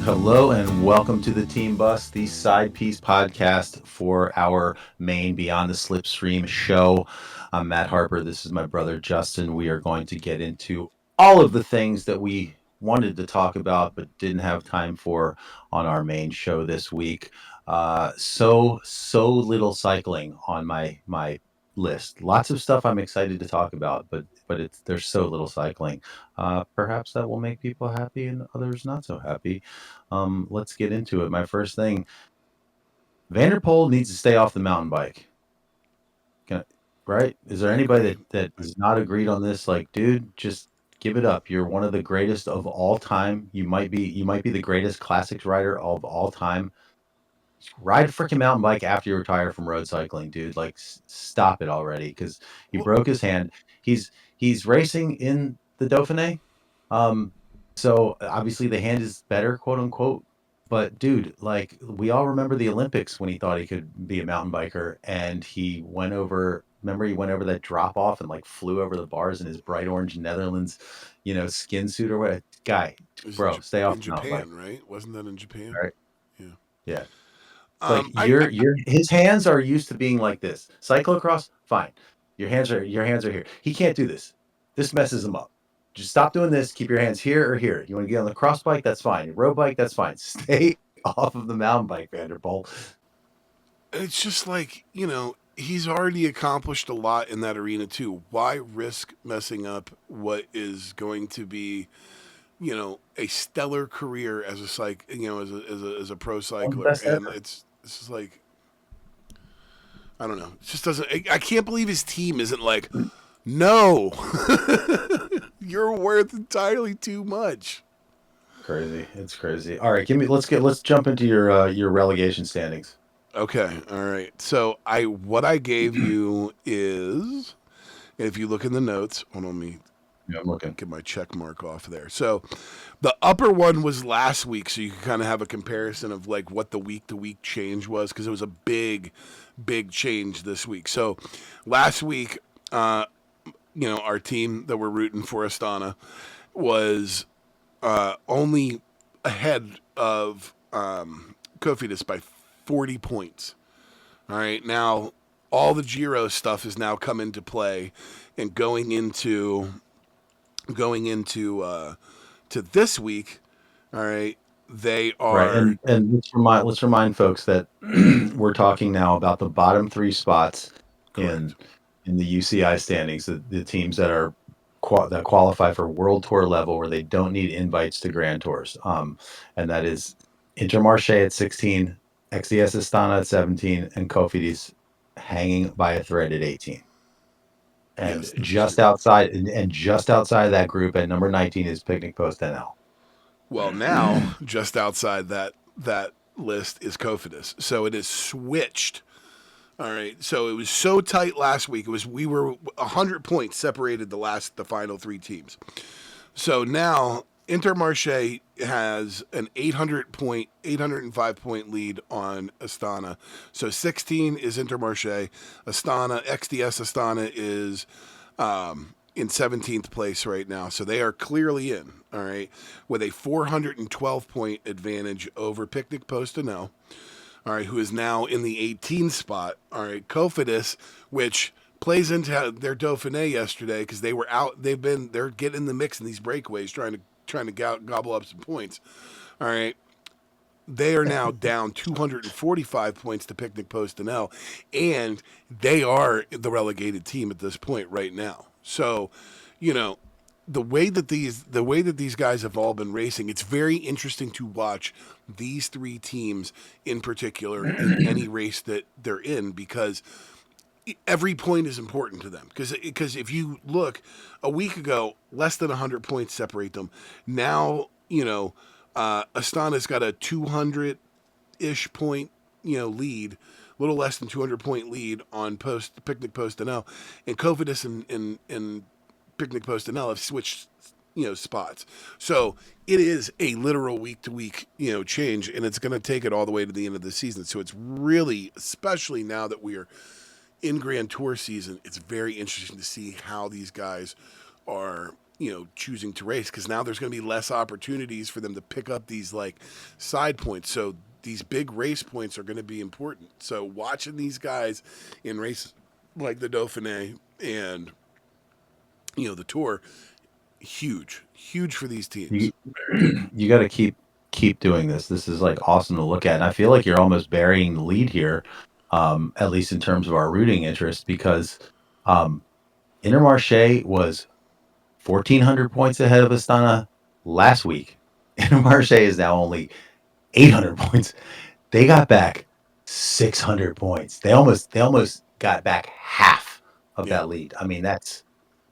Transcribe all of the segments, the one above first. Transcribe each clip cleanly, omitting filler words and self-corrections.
Hello and welcome to the Team Bus, the side piece podcast for our main Beyond the Slipstream show. I'm Matt Harper. This is my brother Justin. We are going to get into all of the things that we wanted to talk about but didn't have time for on our main show this week. So little cycling on my list. Lots of stuff I'm excited to talk about, but there's so little cycling. Perhaps that will make people happy and others not so happy. Let's get into it. My first thing, Vanderpool needs to stay off the mountain bike. Can, right? Is there I anybody agree. that is not agreed on this? Like, dude, just give it up. You're one of the greatest of all time. You might be the greatest classics rider of all time. Ride a freaking mountain bike after you retire from road cycling, dude. Like, stop it already, because he Well, broke his hand. He's racing in the Dauphiné. Um, so obviously the hand is better, quote unquote. But dude, like we all remember the Olympics when he thought he could be a mountain biker, and he went over. Remember, he went over that drop off and like flew over the bars in his bright orange Netherlands, skin suit or what. Guy, it was bro, stay off in the mountain bike. Japan, right? Wasn't that in Japan? All right, Yeah. yeah. Like I your his hands are used to being like this. Cyclocross, fine. Your hands are here. He can't do this. This messes him up. Just stop doing this. Keep your hands here or here. You want to get on the cross bike? That's fine. Road bike? That's fine. Stay off of the mountain bike, Vanderpool. it's just like, he's already accomplished a lot in that arena too. Why risk messing up what is going to be, a stellar career as a as a pro One of the cycler? best And ever. it's just like, I don't know. It just doesn't. I can't believe his team isn't like, no, you're worth entirely too much. Crazy. It's crazy. All right, let's jump into your relegation standings. Okay, all right. So what I gave you is, if you look in the notes, hold on, let me Yeah, I'm looking. get my check mark off there. So the upper one was last week, so you can kind of have a comparison of like what the week to week change was, because it was a big change this week. So last week, uh, our team that we're rooting for, Astana, was only ahead of Cofidis by 40 points. All right, now all the Giro stuff has now come into play, and going into to this week. All right, they Right, are and let's remind folks that we're talking now about the bottom three spots in correct. in the UCI standings, the teams that are that qualify for World Tour level, where they don't need invites to Grand Tours. And that is Intermarché at 16, XDS Astana at 17, and Cofidis hanging by a thread at 18. And Yes, this is just outside, and just outside of that group at number 19 is Picnic Post NL. well now just outside that list is Cofidis, so it is switched. All right, so it was so tight last week. We were 100 points separated the final three teams. So now Intermarché has an 805 point lead on Astana. So 16 is Intermarché. Astana, XDS Astana is in 17th place right now. So they are clearly in, all right, with a 412 point advantage over Picnic Post Postanel, all right, who is now in the 18th spot. All right, Cofidis, which plays into their Dauphiné yesterday because they were out. They're getting in the mix in these breakaways, trying to gobble up some points. All right, they are now down 245 points to Picnic Post and L, and they are the relegated team at this point right now. So, you know, the way that these guys have all been racing, it's very interesting to watch these three teams in particular in any race that they're in, because every point is important to them. Because if you look, a week ago, less than 100 points separate them. Now, Astana's got a 200 ish point, lead, a little less than 200 point lead on Picnic Post and L, and Cofidis and Picnic Post and L have switched, spots. So it is a literal week to week, change, and it's going to take it all the way to the end of the season. So it's really, especially now that we are in Grand Tour season, it's very interesting to see how these guys are choosing to race, because now there's going to be less opportunities for them to pick up these like side points. So these big race points are going to be important. So watching these guys in races like the Dauphiné and the Tour, huge for these teams. You you got to keep doing this. This is like awesome to look at. And I feel like you're almost burying the lead here, at least in terms of our rooting interest, because um, Intermarché was 1,400 points ahead of Astana last week. Intermarché is now only 800 points. They got back 600 points. They almost got back half of Yeah, that lead. I mean, that's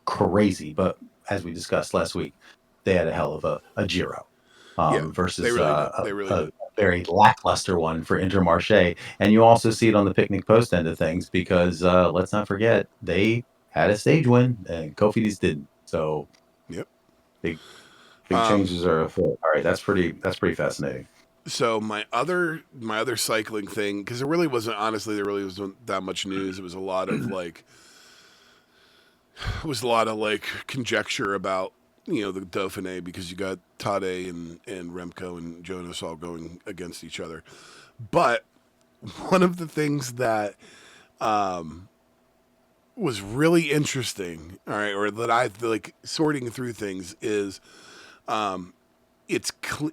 crazy. But as we discussed last week, they had a hell of a Giro yeah, they versus really did. They a, really a did. very lackluster one for Intermarché. And you also see it on the Picnic Post end of things because let's not forget they had a stage win and Cofidis didn't. So Yep. big big Um, changes are afoot. All right, that's pretty fascinating. so my other cycling thing, because there really wasn't that much news. It was a lot of like conjecture about the Dauphiné, because you got Tade and Remco and Jonas all going against each other. But one of the things that was really interesting, all right, or that I like sorting through things, is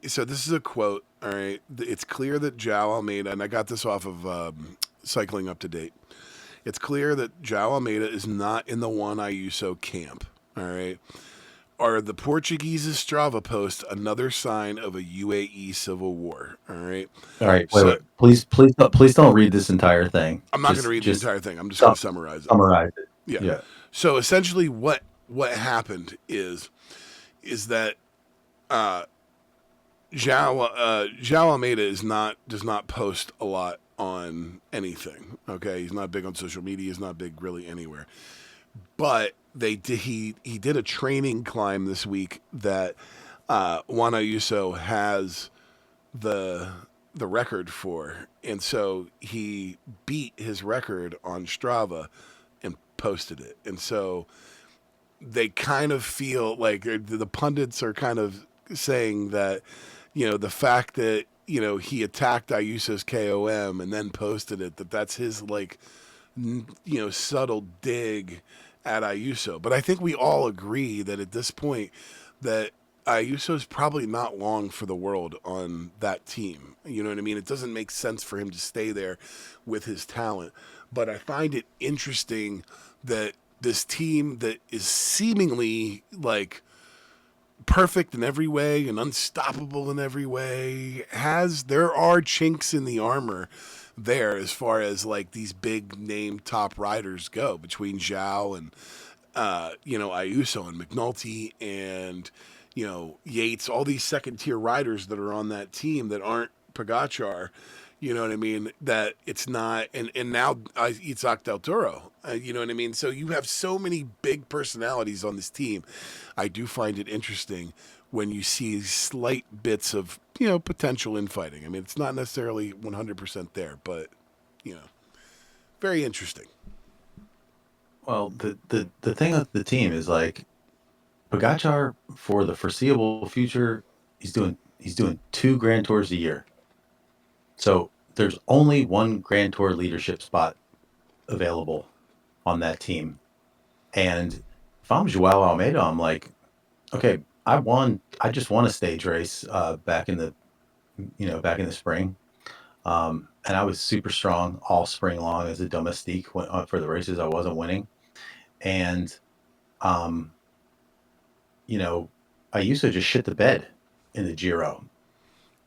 so this is a quote, all right. It's clear that João Almeida, and I got this off of Cycling Up to Date. It's clear that João Almeida is not in the Juan Ayuso camp. All right. Are the Portuguese's Strava post another sign of a UAE civil war? All right. All right, So wait. Please don't read this entire thing. I'm not going to Just read the just entire thing. I'm just going sum, to summarize it. summarize it. Yeah. Yeah. So essentially, what happened is that João Almeida does not post a lot on anything. Okay, he's not big on social media. He's not big really anywhere. But he did a training climb this week that Juan Ayuso has the the record for, and so he beat his record on Strava and posted it. And so they kind of feel like the pundits are kind of saying that the fact that he attacked Ayuso's KOM and then posted it, that's his like subtle dig at Ayuso. But I think we all agree that at this point that Ayuso's probably not long for the world on that team. You know what I mean? It doesn't make sense for him to stay there with his talent. But I find it interesting that this team that is seemingly like perfect in every way and unstoppable in every way there are chinks in the armor there, as far as like these big name top riders go, between Zhao and Ayuso and McNulty and Yates, all these second tier riders that are on that team that aren't Pogacar. You know what I mean? That it's not, and now Isaac Del Toro. You know what I mean? So you have so many big personalities on this team. I do find it interesting when you see slight bits of potential infighting. I mean, it's not necessarily 100% there, but you know, very interesting. Well, the thing with the team is like Pogacar for the foreseeable future, he's doing two Grand Tours a year. So there's only one Grand Tour leadership spot available on that team. And if I'm Joao Almeida, I'm like, okay, I just won a stage race back in the spring. And I was super strong all spring long as a domestique for the races I wasn't winning. And um, you know, I used to just shit the bed in the Giro.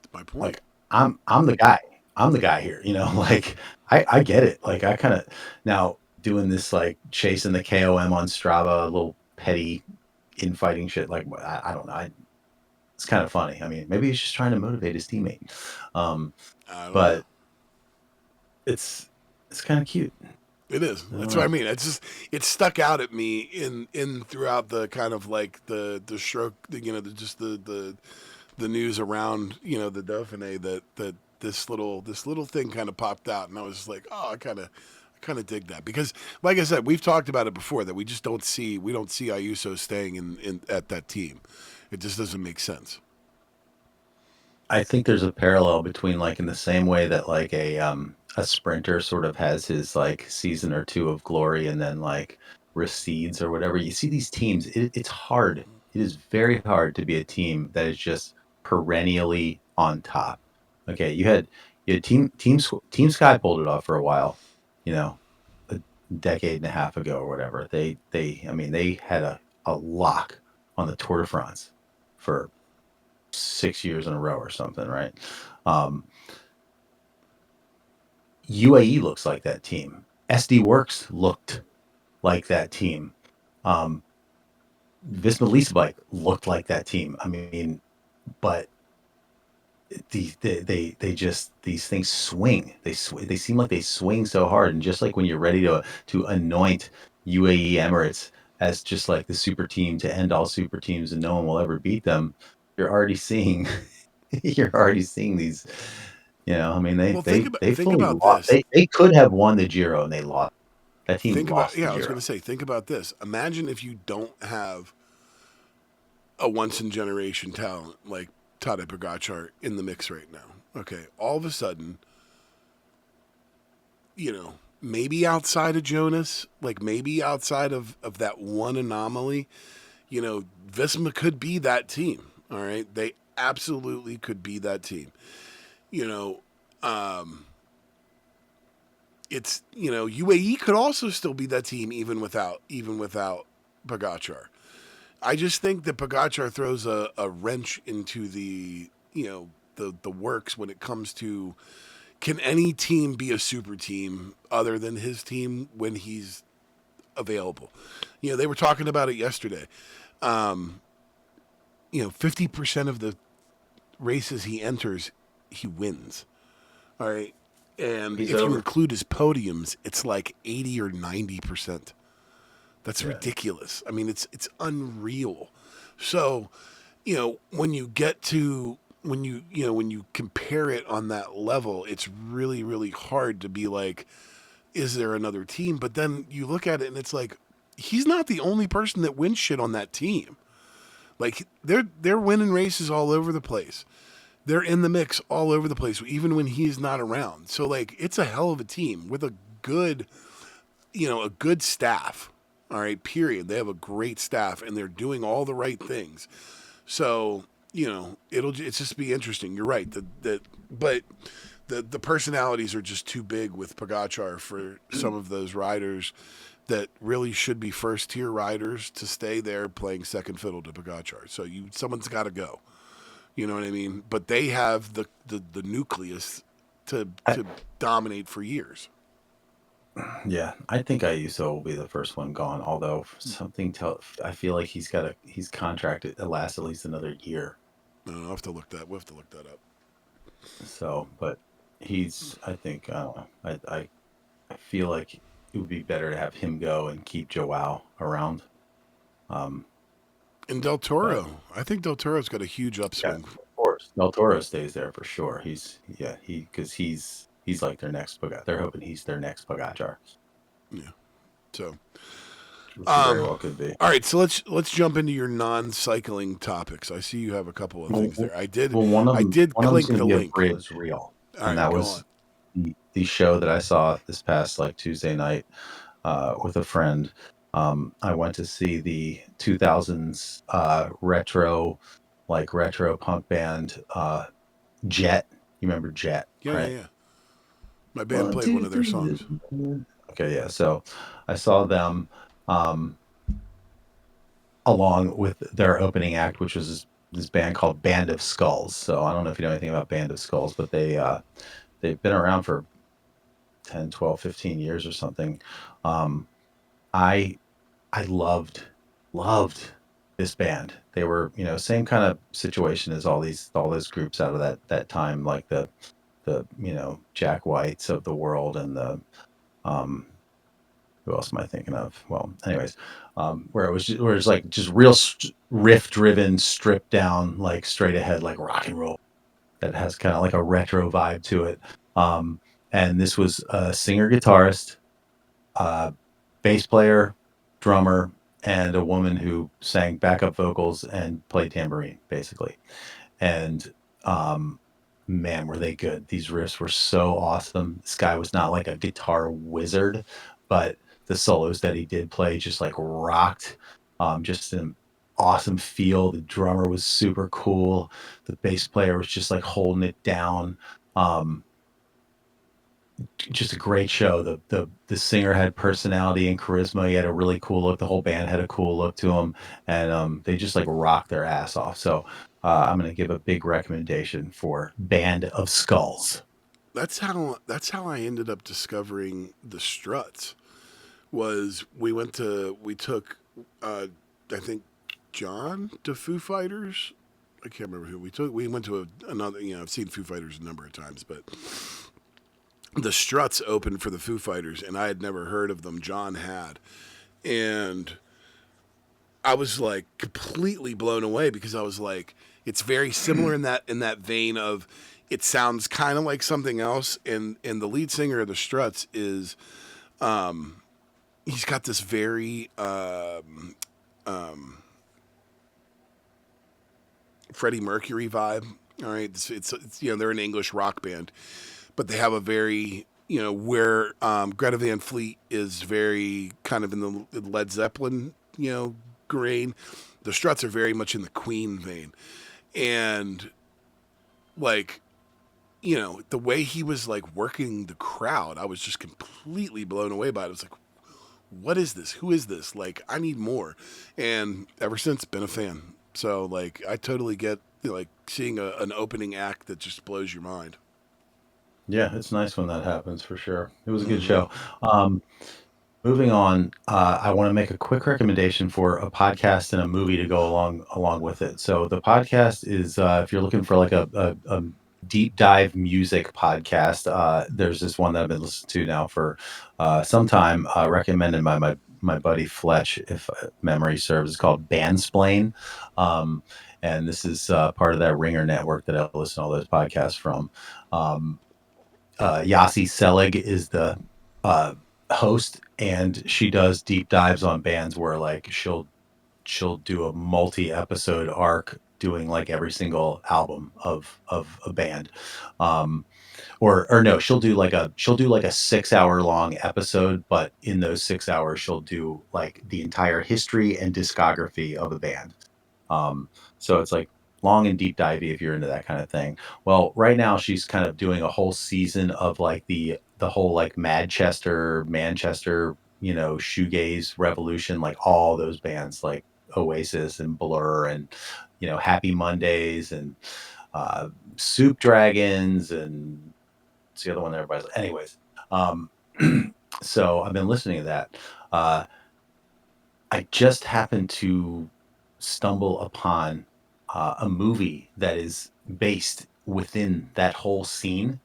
That's my point. Like I'm the guy. I'm the guy here. Like I get it. Like I kind of now doing this like chasing the KOM on Strava, a little petty infighting shit. Like I don't know. It's kind of funny. I mean, maybe he's just trying to motivate his teammate. Um, I don't know. but it's it's kind of cute. It is. I don't That's what I know. mean. It stuck out at me in throughout the kind of like the stroke, just the news around the Dauphiné, that this little thing kind of popped out, and I was just like, oh, I kind of dig that because, like I said, we've talked about it before that we don't see Ayuso staying in at that team. It just doesn't make sense. I think there's a parallel between like in the same way that like a sprinter sort of has his like season or two of glory and then like recedes or whatever. You see these teams, it's hard. It is very hard to be a team that is just perennially on top. Okay, you had Team Sky pulled it off for a while, you know, a decade and a half ago or whatever. They I mean they had a lock on the Tour de France for 6 years in a row or something, right? Um, UAE looks like that team. SD Works looked like that team. Um, Visma Lease Bike looked like that team. I mean, but they just these things swing. They seem like they swing so hard, and just like when you're ready to anoint UAE Emirates as just like the super team to end all super teams and no one will ever beat them, you're already seeing you're already seeing these. I mean, Well, they think fully about lost. this. They could have won the Giro and they lost. That team Think about lost the yeah. I was Giro. going to say, think about this. Imagine if you don't have a once in generation talent like Tadej Pogacar in the mix right now. Okay, all of a sudden, maybe outside of Jonas, like maybe outside of that one anomaly, Visma could be that team. All right, they absolutely could be that team. You know, um, it's UAE could also still be that team even without Pogacar. I just think that Pogacar throws a wrench into the works when it comes to can any team be a super team other than his team when he's available. They were talking about it yesterday. 50% of the races he enters, he wins. All right. And He's if you over. include his podiums, it's like 80 or 90%. That's Yeah. ridiculous. I mean, it's unreal. So, when you get to when you compare it on that level, it's really really hard to be like, is there another team? But then you look at it and it's like, he's not the only person that wins shit on that team. Like they're winning races all over the place. They're in the mix all over the place, even when he's not around. So like, it's a hell of a team with a good, a good staff. All right, period. They have a great staff and they're doing all the right things. So it's just be interesting. You're right. But the personalities are just too big with Pogacar for some of those riders that really should be first tier riders to stay there playing second fiddle to Pogacar. So someone's got to go. You know what I mean? But they have the nucleus to I, to dominate for years. yeah, I think Ayuso will be the first one gone. Although I feel like he's contracted to last at least another year. I'll have to look that. We'll have to look that up. So, but I think I don't know. I feel like it would be better to have him go and keep Joao around. Um, And Del but Toro, I think Del Toro's got a huge yeah, upswing. of course, Del Toro stays there for sure. Because he's like their next Pogacar. They're hoping he's their next Pogacar, Yeah. So, which he very um, well could be. all right. So let's jump into your non-cycling topics. I see you have a couple of Well, things there. I did well, I did one of them's clink going to the be a link. bridge reel, All and right, that go on. was the show that I saw this past like Tuesday night with a friend. I went to see the 2000s retro punk band Jet. You remember Jet, Yeah, yeah, right? yeah. My band One, played one two, of their three. songs. Okay, yeah. So I saw them um, along with their opening act, which was this band called Band of Skulls. So I don't know if you know anything about Band of Skulls, but they've been around for 10, 12, 15 years or something. Um, I I loved this band. They were, same kind of situation as all those groups out of that time, like the Jack Whites of the world and the um who else am I thinking of? Well, anyways, where it's like just real riff driven, stripped down, like straight ahead, like rock and roll that has kind of like a retro vibe to it. Um, and this was a singer guitarist. uh, bass player, drummer, and a woman who sang backup vocals and played tambourine, basically. And um, man, were they good! These riffs were so awesome. This guy was not like a guitar wizard, but the solos that he did play just like rocked. Just an awesome feel. The drummer was super cool. The bass player was just like holding it down. Um, just a great show. The singer had personality and charisma. He had a really cool look. The whole band had a cool look to him, and they just like rocked their ass off. So I'm gonna give a big recommendation for Band of Skulls. That's how I ended up discovering the Struts. Was we took uh, I think John to Foo Fighters. I can't remember who we took. We went to another. I've seen Foo Fighters a number of times, but the Struts opened for the Foo Fighters, and I had never heard of them. John had, and I was like completely blown away because I was like, it's very similar in that vein of it sounds kind of like something else, and the lead singer of the Struts is he's got this very Freddie Mercury vibe. All right, it's they're an English rock band, but they have a very where Greta Van Fleet is very kind of in the Led Zeppelin grain. The Struts are very much in the Queen vein, and like the way he was like working the crowd, I was just completely blown away by it. I was like, what is this? Who is this? Like, I need more. And ever since, been a fan. So, like, I totally get, like, seeing an opening act that just blows your mind. Yeah, it's nice when that happens for sure. It was a good Mm-hmm. show. Um, Moving on, I want to make a quick recommendation for a podcast and a movie to go along with it. So the podcast is if you're looking for like a deep dive music podcast, there's this one that I've been listening to now for some time, recommended by my buddy Fletch, if memory serves. It's called Bandsplain, um, and this is part of that Ringer network that I listen to all those podcasts from. Um, Yasi Selig is the uh, host, and she does deep dives on bands where like she'll do a multi-episode arc doing like every single album of a band. Um, or no, she'll do like a 6 hour long episode, but in those 6 hours she'll do like the entire history and discography of a band. Um, so it's like long and deep divey if you're into that kind of thing. Well, right now she's kind of doing a whole season of like the whole like Manchester, shoegaze revolution, like all those bands like Oasis and Blur and Happy Mondays and uh, Soup Dragons and it's the other one that everybody's anyways. Um, so I've been listening to that. Uh, I just happened to stumble upon a movie that is based within that whole scene.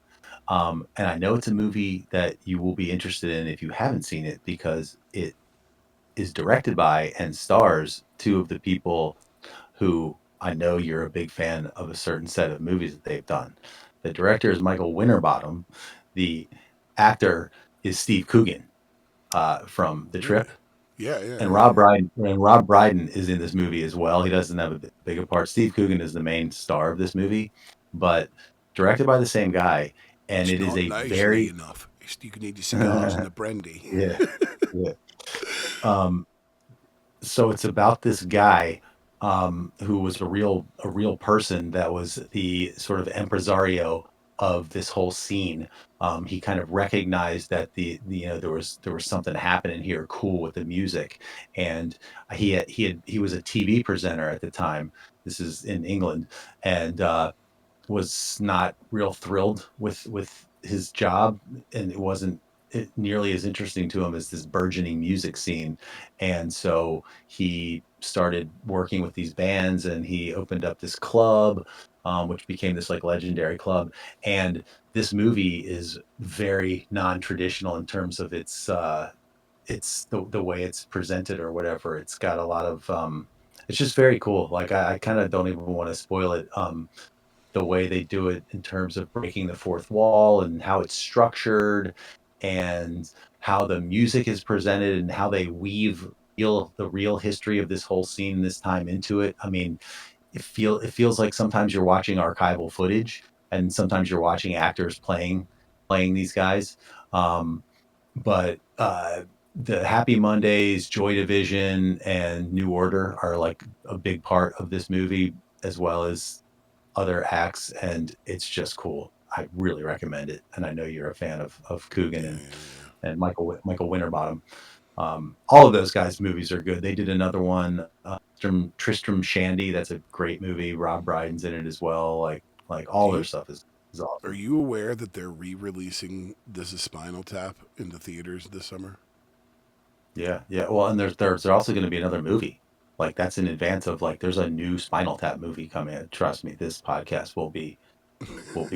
And I know it's a movie that you will be interested in if you haven't seen it because it is directed by and stars two of the people who I know you're a big fan of a certain set of movies that they've done. The director is Michael Winterbottom. The actor is Steve Coogan from The Yeah. Trip. Yeah, yeah, And yeah, yeah. Rob Brydon is in this movie as well. He doesn't have a big a part. Steve Coogan is the main star of this movie, but directed by the same guy, and It's it is not a nicely very enough. You can need your cigars and the brandy. yeah, yeah. Um, so it's about this guy who was a real person that was the sort of impresario of this whole scene. He kind of recognized that there was something happening here cool with the music, and he was a TV presenter at the time. This is in England, and was not real thrilled with his job, and it wasn't nearly as interesting to him as this burgeoning music scene. And so he started working with these bands, and he opened up this club, which became this like legendary club. And this movie is very non-traditional in terms of its the way it's presented or whatever. It's got a lot of it's just very cool. Like I kind of don't even want to spoil it. The way they do it in terms of breaking the fourth wall and how it's structured. and how the music is presented and how they weave the real history of this whole scene this time into it. I mean, it feels like sometimes you're watching archival footage and sometimes you're watching actors playing these guys. Um, but the Happy Mondays, Joy Division, and New Order are like a big part of this movie, as well as other acts, and it's just cool. I really recommend it, and I know you're a fan of Coogan Yeah, yeah, and Michael Winterbottom. All of those guys' movies are good. They did another one, Tristram Shandy. That's a great movie. Rob Brydon's in it as well. Like all their yeah. stuff is Are awesome. you aware that they're re-releasing This Is Spinal Tap into theaters this summer? Yeah, yeah. Well, and there's also going to be another movie. Like that's in advance of like there's a new Spinal Tap movie coming. Trust me, this podcast will be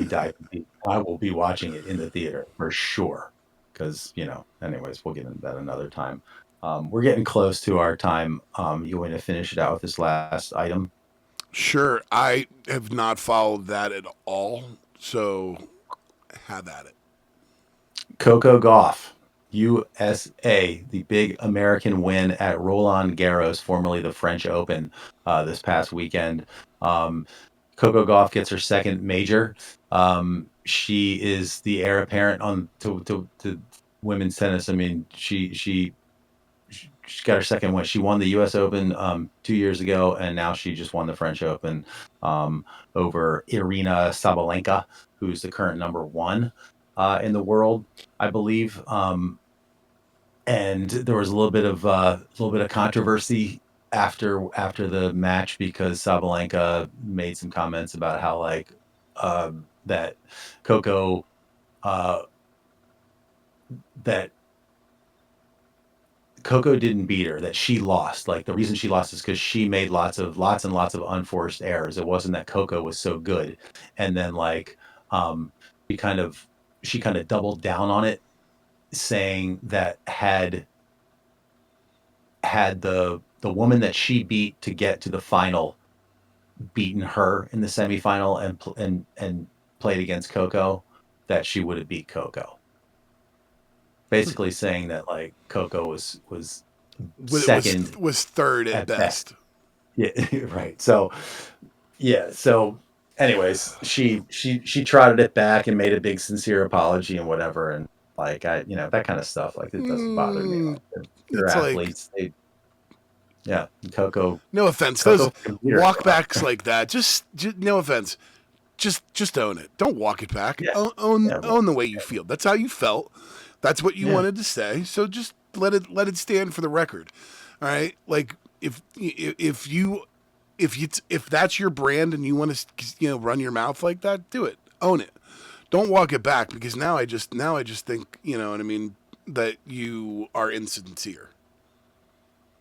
diving deep. I will be watching it in the theater for sure. Because anyways, we'll get into that another time. We're getting close to our time. You want to finish it out with this last item? Sure, I have not followed that at all, so have at it. Coco Gauff, USA, the big American win at Roland Garros, formerly the French Open, this past weekend. Um, Coco Gauff gets her second major. She is the heir apparent to women's tennis. I mean, she got her second win. She won the U.S. Open 2 years ago, and now she just won the French Open um, over Irina Sabalenka, who's the current number one in the world, I believe. And there was a little bit of controversy after the match because Sabalenka made some comments about how that Coco uh, that Coco didn't beat her, that she lost. Like the reason she lost is because she made lots and lots of unforced errors. It wasn't that Coco was so good. And then um she kind of she kind of doubled down on it, saying that had the woman that she beat to get to the final beaten her in the semifinal and played against Coco, that she would have beat Coco. Basically saying that like Coco was But it second was third at at best. best. Yeah, right. So yeah, so anyways, she trotted it back and made a big sincere apology and whatever, and like that kind of stuff, like it doesn't bother me. Mm, Like they're it's like, athletes. Yeah, Coco no offense, those Coco can beat her. walkbacks like that. Just no offense. Just own it. Don't walk it back. Yeah, Own yeah, well, own the way you feel. That's how you felt. That's what you yeah, wanted to say. So just let it stand for the record. All right. Like if that's your brand and you want to run your mouth like that, do it. Own it. Don't walk it back because now I just think what I mean, that you are insincere.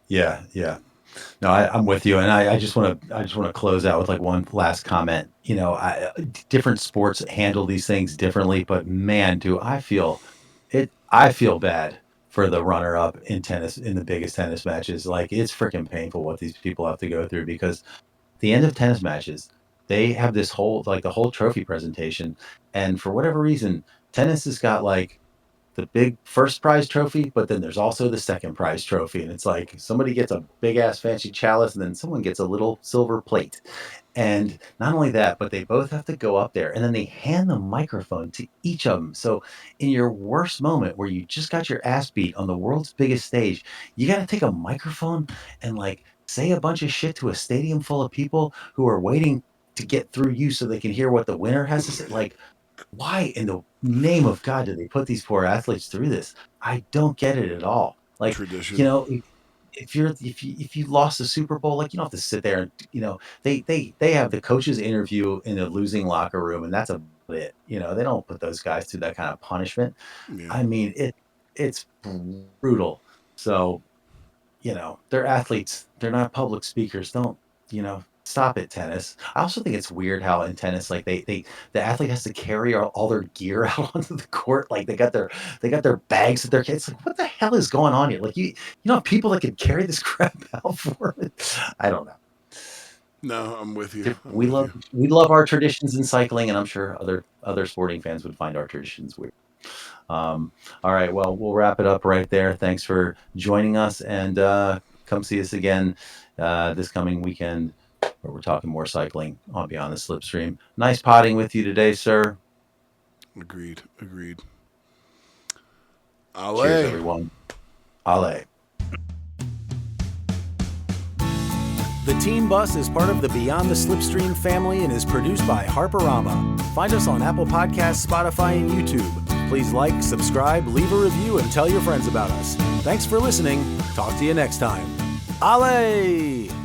yeah, yeah. No, I'm with you, and I just want to close out with like one last comment. Different sports handle these things differently, but man, do I feel it. I feel bad for the runner up in tennis in the biggest tennis matches. Like it's freaking painful what these people have to go through because the end of tennis matches, they have this whole like the whole trophy presentation, and for whatever reason, tennis has got like the big first prize trophy, but then there's also the second prize trophy. And it's like somebody gets a big ass fancy chalice and then someone gets a little silver plate. And not only that, but they both have to go up there and then they hand the microphone to each of them. So in your worst moment where you just got your ass beat on the world's biggest stage, you got to take a microphone and like say a bunch of shit to a stadium full of people who are waiting to get through you so they can hear what the winner has to say. Like, why in the name of God do they put these poor athletes through this? I don't get it at all. Like, you Tradition. know, if you lost the Super Bowl, like you don't have to sit there and they have the coaches interview in the losing locker room, and that's about it. They don't put those guys through that kind of punishment. Yeah. I mean, it's brutal. So they're athletes. They're not public speakers. Don't, stop it, tennis. I also think it's weird how in tennis, like the athlete has to carry all their gear out onto the court. Like they got their bags that they're It's like, what the hell is going on here? Like you know people that could carry this crap out for it. I don't know. No, I'm with you. I'm We with love you. we love our traditions in cycling, and I'm sure other sporting fans would find our traditions weird. All right, well, we'll wrap it up right there. Thanks for joining us, and come see us again this coming weekend, where we're talking more cycling on Beyond the Slipstream. Nice potting with you today, sir. Agreed. Cheers, Ale. everyone. Ale. The Team Bus is part of the Beyond the Slipstream family and is produced by Harperama. Find us on Apple Podcasts, Spotify, and YouTube. Please like, subscribe, leave a review, and tell your friends about us. Thanks for listening. Talk to you next time. Ale!